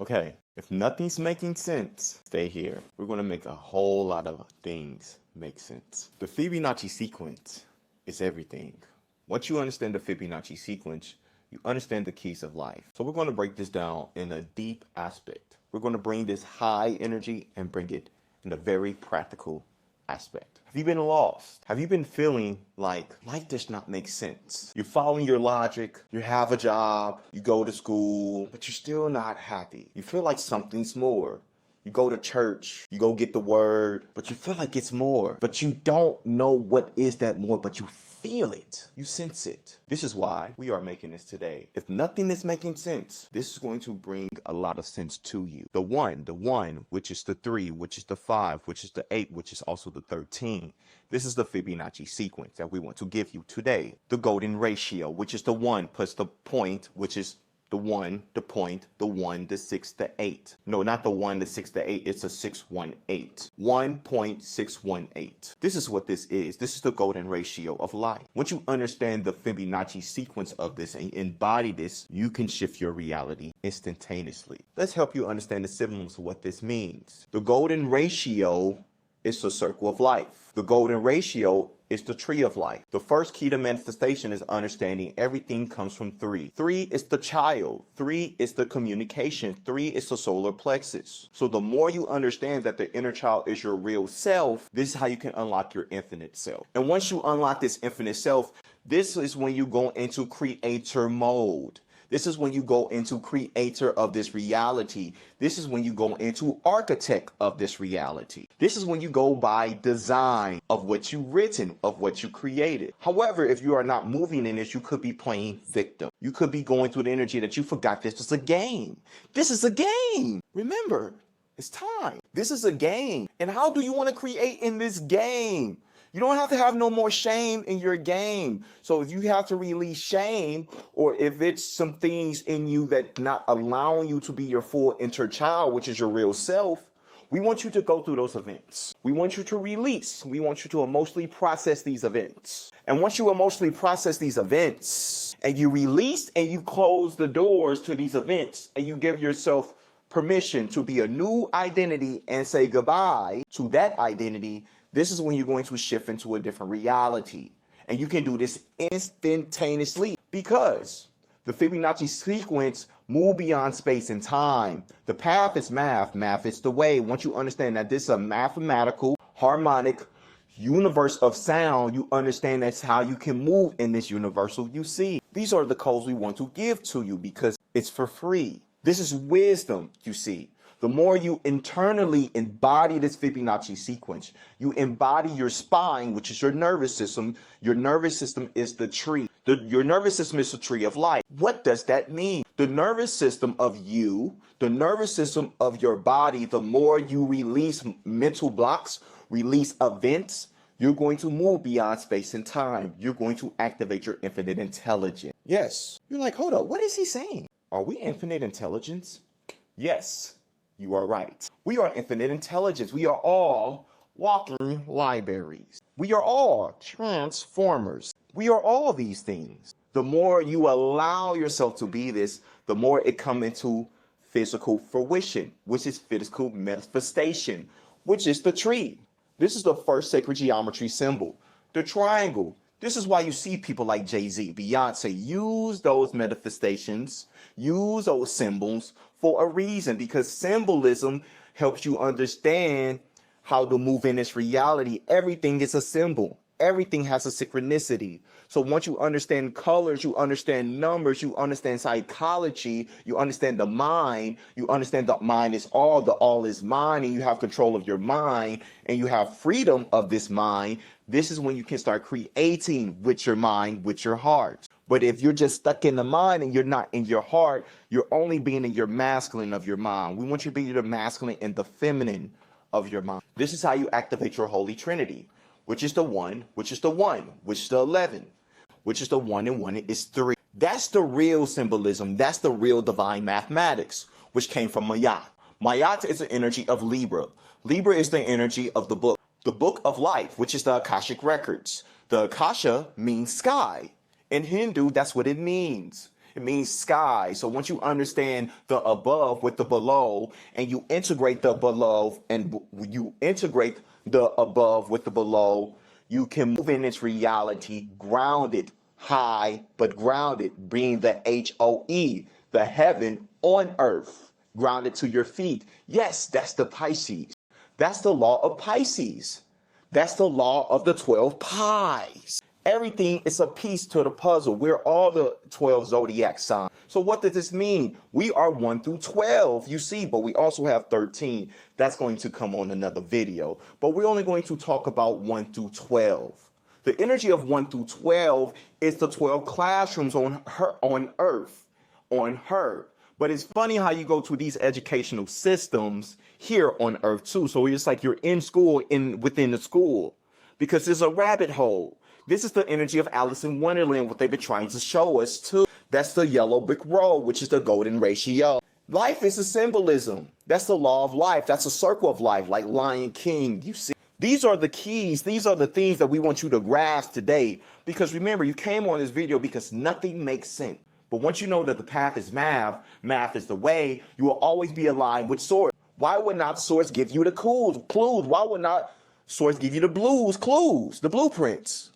Okay, if nothing's making sense, stay here. We're going to make a whole lot of things make sense. The Fibonacci sequence is everything. Once you understand the Fibonacci sequence, you understand the keys of life. So we're going to break this down in a deep aspect. We're going to bring this high energy and bring it in a very practical aspect. Have you been lost? Have you been feeling like life does not make sense? You're following your logic, you have a job, you go to school, but you're still not happy. You feel like something's more. You go to church, you go get the word, but you feel like it's more. But you don't know what is that more, but you feel it. You sense it. This is why we are making this today. If nothing is making sense, this is going to bring a lot of sense to you. The one, which is the 3, which is the 5, which is the 8, which is also the 13. This is the Fibonacci sequence that we want to give you today. The golden ratio, which is the 1 plus the point, which is the 1, the point, the 1, the 6, the 8. No, not the 1, the 6, the 8. It's a 618. 1.618. This is what this is. This is the golden ratio of life. Once you understand the Fibonacci sequence of this and embody this, you can shift your reality instantaneously. Let's help you understand the symbols of what this means. The golden ratio is the circle of life. The golden ratio is the tree of life. The first key to manifestation is understanding everything comes from 3. 3 is the child. 3 is the communication. 3 is the solar plexus. So the more you understand that the inner child is your real self, this is how you can unlock your infinite self. And once you unlock this infinite self, this is when you go into creator mode. This is when you go into creator of this reality. This is when you go into architect of this reality. This is when you go by design of what you've written, of what you created. However, if you are not moving in this, you could be playing victim. You could be going through the energy that you forgot this was a game. This is a game. Remember, it's time. This is a game. And how do you want to create in this game? You don't have to have no more shame in your game. So if you have to release shame, or if it's some things in you that not allowing you to be your full inner child, which is your real self, we want you to go through those events. We want you to release. We want you to emotionally process these events. And once you emotionally process these events and you release and you close the doors to these events and you give yourself permission to be a new identity and say goodbye to that identity, this is when you're going to shift into a different reality. And you can do this instantaneously because the Fibonacci sequence move beyond space and time. The path is math. Math is the way. Once you understand that this is a mathematical, harmonic universe of sound, you understand that's how you can move in this universal you see. These are the codes we want to give to you because it's for free. This is wisdom, you see. The more you internally embody this Fibonacci sequence, you embody your spine, which is your nervous system. Your nervous system is the tree. Your nervous system is the tree of life. What does that mean? The nervous system of you, the nervous system of your body, the more you release mental blocks, release events, you're going to move beyond space and time. You're going to activate your infinite intelligence. Yes. You're like, hold up, what is he saying? Are we infinite intelligence? Yes. You are right. We are infinite intelligence. We are all walking libraries. We are all transformers. We are all these things. The more you allow yourself to be this, the more it comes into physical fruition, which is physical manifestation, which is the tree. This is the first sacred geometry symbol. The triangle. This is why you see people like Jay-Z, Beyonce use those manifestations, use those symbols for a reason, because symbolism helps you understand how to move in this reality. Everything is a symbol. Everything has a synchronicity. So once you understand colors, you understand numbers, you understand psychology, you understand the mind, you understand the mind is all, the all is mind, and you have control of your mind, and you have freedom of this mind. This is when you can start creating with your mind, with your heart. But if you're just stuck in the mind and you're not in your heart, you're only being in your masculine of your mind. We want you to be the masculine and the feminine of your mind. This is how you activate your Holy Trinity, which is the 1, which is the 1, which is the 11, which is the 1 and 1 is 3. That's the real symbolism. That's the real divine mathematics, which came from Mayat. Mayat is the energy of Libra. Libra is the energy of the book of life, which is the Akashic records. The Akasha means sky. In Hindu, that's what it means. It means sky. So once you understand the above with the below, and you integrate the below, and you integrate the above with the below, you can move in its reality, grounded, high, but grounded, being the HOE, the heaven on earth, grounded to your feet. Yes, that's the Pisces. That's the law of Pisces. That's the law of the 12 pies. Everything is a piece to the puzzle. We're all the 12 zodiac signs. So what does this mean? We are 1 through 12, you see, but we also have 13. That's going to come on another video. But we're only going to talk about 1 through 12. The energy of 1 through 12 is the 12 classrooms on earth, on her. But it's funny how you go to these educational systems here on earth too. So it's like you're in school within the school, because there's a rabbit hole. This is the energy of Alice in Wonderland, what they've been trying to show us too. That's the yellow brick road, which is the golden ratio. Life is a symbolism. That's the law of life. That's a circle of life, like Lion King. You see, these are the keys. These are the things that we want you to grasp today. Because remember, you came on this video because nothing makes sense. But once you know that the path is math, math is the way, you will always be aligned with source. Why would not source give you the clues? Why would not source give you the clues, the blueprints?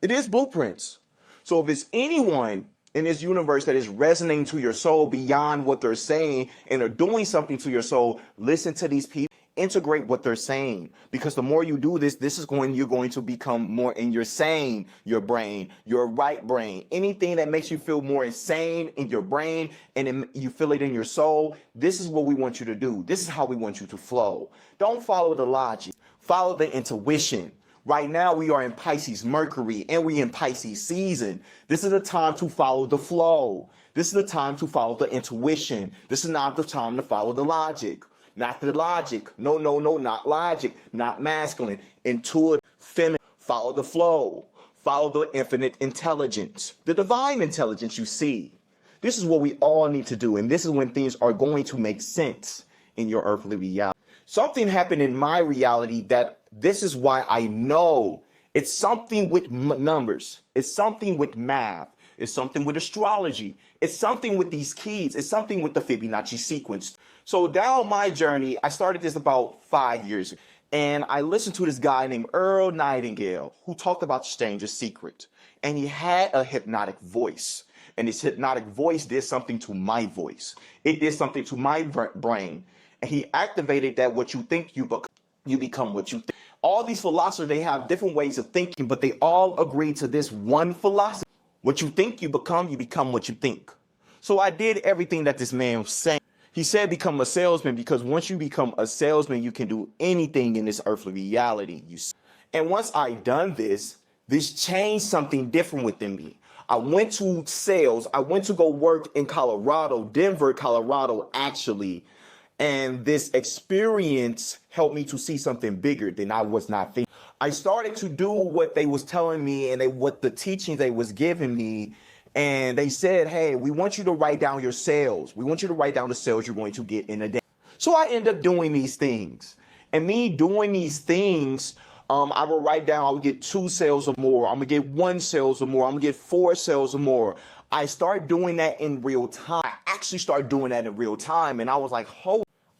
It is blueprints. So if it's anyone in this universe that is resonating to your soul beyond what they're saying and are doing something to your soul, listen to these people. Integrate what they're saying, because the more you do this, you're going to become more in your sane, your brain, your right brain. Anything that makes you feel more insane in your brain and you feel it in your soul, this is what we want you to do. This is how we want you to flow. Don't follow the logic. Follow the intuition. Right now we are in Pisces Mercury and we in Pisces season. This is the time to follow the flow. This is the time to follow the intuition. This is not the time to follow the logic. Not the logic. No, not logic. Not masculine. Intuitive, feminine. Follow the flow. Follow the infinite intelligence. The divine intelligence you see. This is what we all need to do. And this is when things are going to make sense in your earthly reality. Something happened in my reality that this is why I know it's something with numbers. It's something with math. It's something with astrology. It's something with these keys. It's something with the Fibonacci sequence. So down my journey, I started this about 5 years ago, and I listened to this guy named Earl Nightingale who talked about the stranger's secret, and he had a hypnotic voice, and his hypnotic voice did something to my voice. It did something to my brain, and he activated that what you think you become what you think. All these philosophers, they have different ways of thinking, but they all agree to this one philosophy. What you think you become what you think. So I did everything that this man was saying. He said become a salesman, because once you become a salesman, you can do anything in this earthly reality. And once I done this changed something different within me. I went to sales. I went to go work in Colorado, Denver, Colorado, actually. And this experience helped me to see something bigger than I was not thinking. I started to do what they was telling me and what the teachings they was giving me. And they said, hey, we want you to write down your sales. We want you to write down the sales you're going to get in a day. So I end up doing these things. And me doing these things, I will write down, I will get 2 sales or more. I'm going to get 1 sales or more. I'm going to get 4 sales or more. I start doing that in real time. I actually started doing that in real time. And I was like,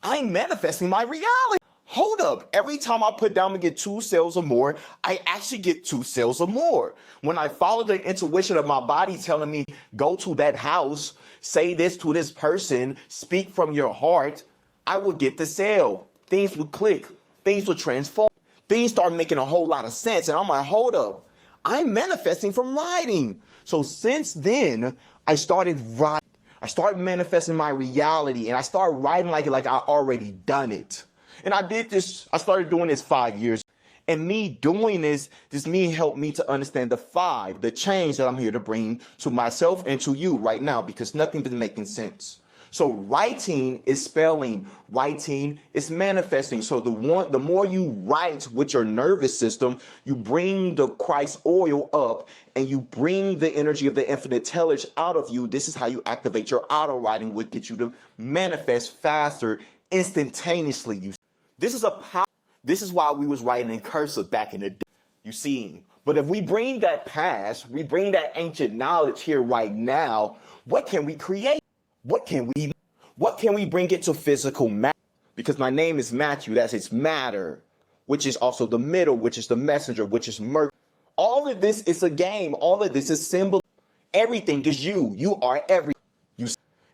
I'm manifesting my reality. Hold up. Every time I put down to get 2 sales or more, I actually get 2 sales or more. When I follow the intuition of my body telling me, go to that house, say this to this person, speak from your heart, I would get the sale. Things would click. Things would transform. Things start making a whole lot of sense. And I'm like, hold up. I'm manifesting from writing. So since then, I started writing. I started manifesting my reality, and I started writing like I already done it. And I did this, I started doing this 5 years. And me doing this helped me to understand the change that I'm here to bring to myself and to you right now, because nothing is making sense. So writing is spelling, writing is manifesting. So the more you write with your nervous system, you bring the Christ oil up and you bring the energy of the infinite intelligence out of you. This is how you activate your auto writing, which gets you to manifest faster, instantaneously. This is why we was writing in cursive back in the day, you see. But if we bring that past, we bring that ancient knowledge here right now, What can we create? What can we bring into physical matter? Because my name is Matthew, that's its matter, which is also the middle, which is the messenger, which is Mercury. All of this is a game. All of this is symbol. Everything is you. You are everything.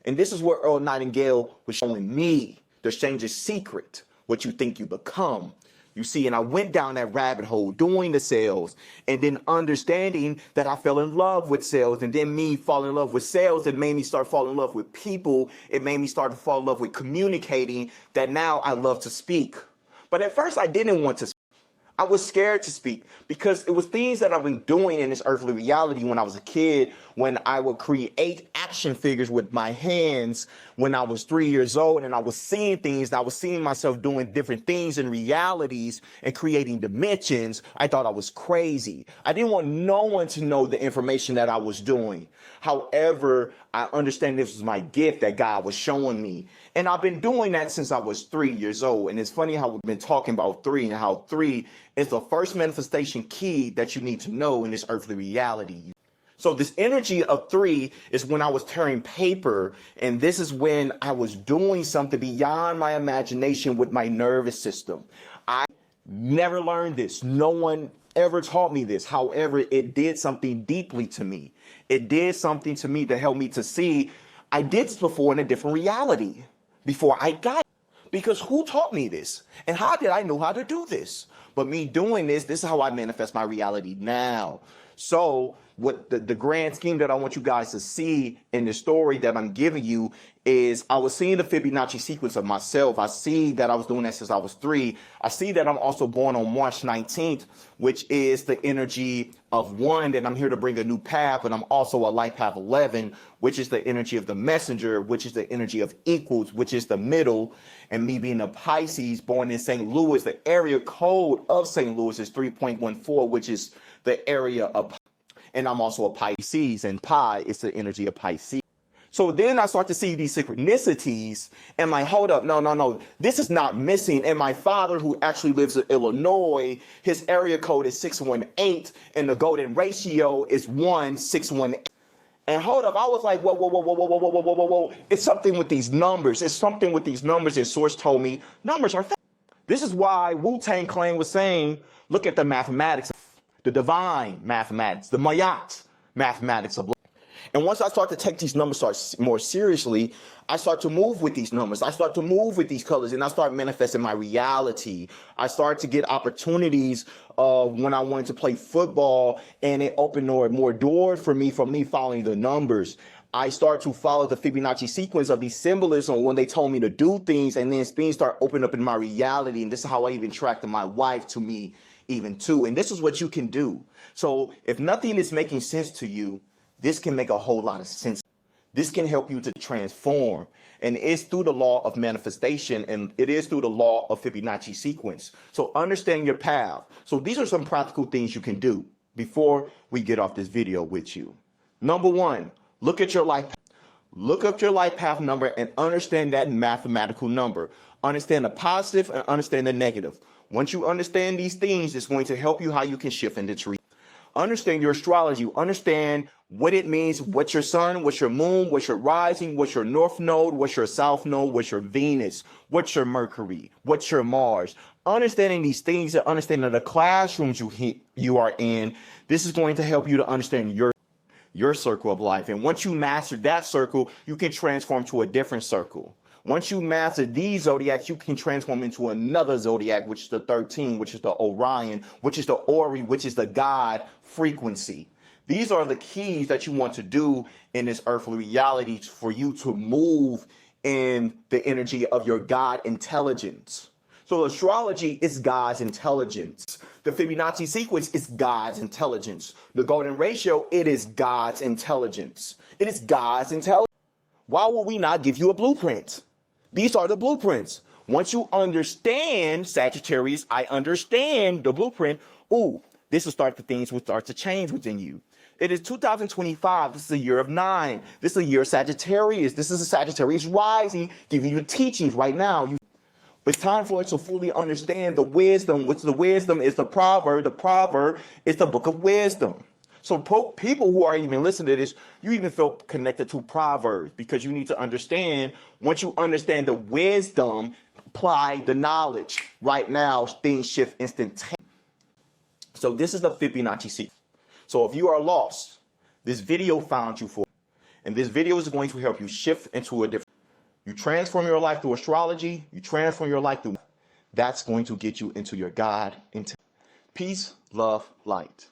And this is where Earl Nightingale was showing me the stranger's secret, what you think you become. You see, and I went down that rabbit hole doing the sales and then understanding that I fell in love with sales, and then me falling in love with sales. It made me start falling in love with people. It made me start to fall in love with communicating, that now I love to speak. But at first I didn't want to speak. I was scared to speak because it was things that I've been doing in this earthly reality when I was a kid, when I would create action figures with my hands when I was 3 years old, and I was seeing things, and I was seeing myself doing different things in realities and creating dimensions. I thought I was crazy. I didn't want no one to know the information that I was doing. However, I understand this was my gift that God was showing me. And I've been doing that since I was 3 years old. And it's funny how we've been talking about 3 and how 3 is the first manifestation key that you need to know in this earthly reality. So this energy of 3 is when I was tearing paper, and this is when I was doing something beyond my imagination with my nervous system. I never learned this. No one ever taught me this. However, it did something deeply to me. It did something to me to help me to see I did this before in a different reality before I got it. Because who taught me this? And how did I know how to do this? But me doing this is how I manifest my reality now. So what the grand scheme that I want you guys to see in the story that I'm giving you is I was seeing the Fibonacci sequence of myself. I see that I was doing that since I was 3. I see that I'm also born on March 19th, which is the energy of 1, that I'm here to bring a new path, but I'm also a life path 11, which is the energy of the messenger, which is the energy of equals, which is the middle. And me being a Pisces born in St. Louis, the area code of St. Louis is 3.14, which is the area of, and I'm also a Pisces, and Pi is the energy of Pisces. So then I start to see these synchronicities, and like, hold up, no, this is not missing. And my father, who actually lives in Illinois, his area code is 618, and the golden ratio is 1618. And hold up, I was like, whoa. It's something with these numbers. It's something with these numbers, and Source told me numbers are fake. This is why Wu-Tang Clan was saying, look at the mathematics, the divine mathematics, the Mayat mathematics of life. And once I start to take these numbers more seriously, I start to move with these numbers. I start to move with these colors, and I start manifesting my reality. I start to get opportunities when I wanted to play football, and it opened more doors for me from me following the numbers. I start to follow the Fibonacci sequence of these symbolism when they told me to do things, and then things start opening up in my reality. And this is how I even attracted my wife to me even too. And this is what you can do. So if nothing is making sense to you, this can make a whole lot of sense. This can help you to transform. And it's through the law of manifestation, and it is through the law of Fibonacci sequence. So understand your path. So these are some practical things you can do before we get off this video with you. Number 1, look at your life. Look up your life path number and understand that mathematical number. Understand the positive and understand the negative. Once you understand these things, it's going to help you how you can shift into tree. Understand your astrology. Understand what it means, what's your sun, what's your moon, what's your rising, what's your north node, what's your south node, what's your Venus, what's your Mercury, what's your Mars. Understanding these things and understanding the classrooms you are in, this is going to help you to understand your circle of life. And once you master that circle, you can transform to a different circle. Once you master these zodiacs, you can transform into another zodiac, which is the 13, which is the Orion, which is the Ori, which is the God frequency. These are the keys that you want to do in this earthly reality for you to move in the energy of your God intelligence. So astrology is God's intelligence. The Fibonacci sequence is God's intelligence. The golden ratio, it is God's intelligence. It is God's intelligence. Why would we not give you a blueprint? These are the blueprints. Once you understand Sagittarius, I understand the blueprint. Ooh, this will start, the things will start to change within you. It is 2025. This is a year of 9. This is a year of Sagittarius. This is a Sagittarius rising, giving you teachings right now. It's time for us to fully understand the wisdom, which the wisdom is the proverb. The proverb is the book of wisdom. So people who are even listening to this, you even feel connected to Proverbs, because you need to understand, once you understand the wisdom, apply the knowledge. Right now, things shift instantaneously. So this is the Fibonacci sequence. So if you are lost, this video found you for, and this video is going to help you shift into a different. You transform your life through astrology. You transform your life through. That's going to get you into your God. Into peace, love, light.